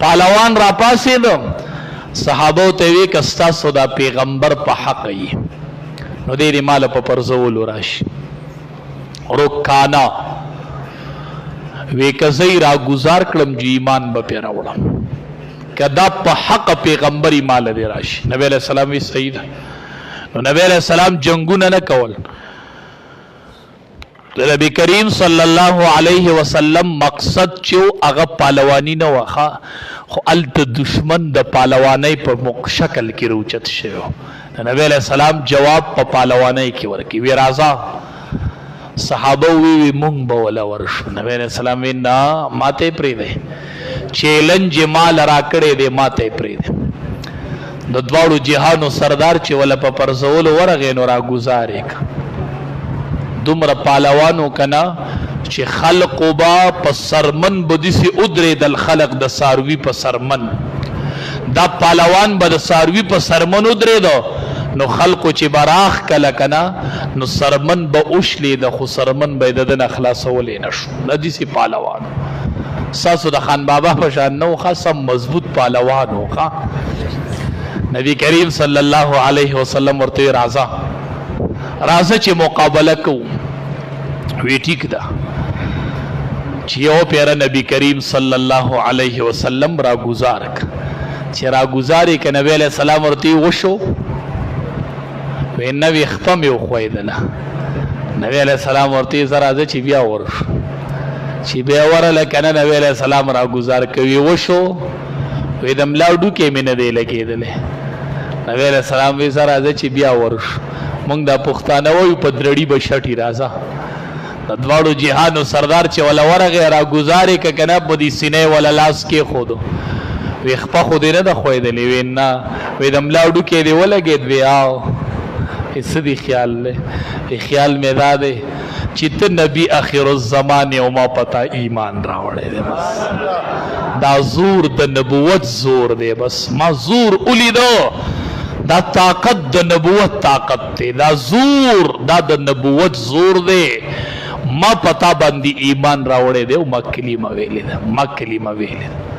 پهلوان را پاسېدو صحابو ته وی کستا سودا پیغمبر په حق ای نو دې مال په پرزولو راشي رکانا وی کزی را گزار کړم چې ایمان به پې راوړم کدا په حق پیغمبري مال دې راشي نبی علیہ السلام وی صحیح ده نو نبی علیہ السلام جنگونه نه کول نبی کریم صلی الله علیه وسلم مقصد چې هغه پهلوانی نه وخه خو الته دشمن د پهلوانی په شکل کې روچت شوی نبی علیہ السلام جواب په پهلوانی کې ورکی وی راځه صحابه وی مونږ به ولا ورشو نبی علیہ السلام وی نه ماته پرې ده چیلنج مال راکړې ده ماته پرې ده د دواړو جهانو سردار چې ولا په پرزول ورغې نو را گزارې دومره پهلوانو کنا چې خلق با په سرمن بدیسي ادرې د خلق د ساروي په سرمن دا پهلوان به د ساروي په سرمن ادرې دو نو خلقو چې براخ کله کنا نو سرمن به اوشلې د خو سرمن به د خلاصولې نشو ندیسي پهلوان ساسو د خان بابا په شان نو خاصه مضبوط پهلوان هو نبی کریم صلی الله علیه وسلم ورته راځه چې مقابله کو وی ټیک ده چې یو پیر نبی کریم صلی الله علیه وسلم را گزار چې را گزارې ک نبی علیہ السلام ورته وشو وینه وی خپم یو خویدله نبی علیہ السلام ورته زرا چې بیا ورشو چې بیا ورله کنه نبی علیہ السلام را گزار کوي وشو وې دم لاډو کې مینه دی لګیدله نبی علیہ السلام وی زرا چې بیا ورشو مونږ د پښتانه وایو په درړی به شټی راځه د دواړو جهانو سردار چې ولا ورغه را گزارې ک کنه په دې سینې ولا لاس کې خودو وی خپه خو دې نه د خویدلې وینا وې دم لاډو کې دی ولګید بیا اس دی خیال له خیال مې دا دی چې ته نبی اخر الزمان او ما پتا ایمان راوړې دی بس دا زور د نبوت زور دی بس ما زور ولیدو دا طاقت د نبوت طاقت دی دا زور دا د نبوت زور دی ما پتا باندې ایمان راوړې دی او ما کلمه ویلې ده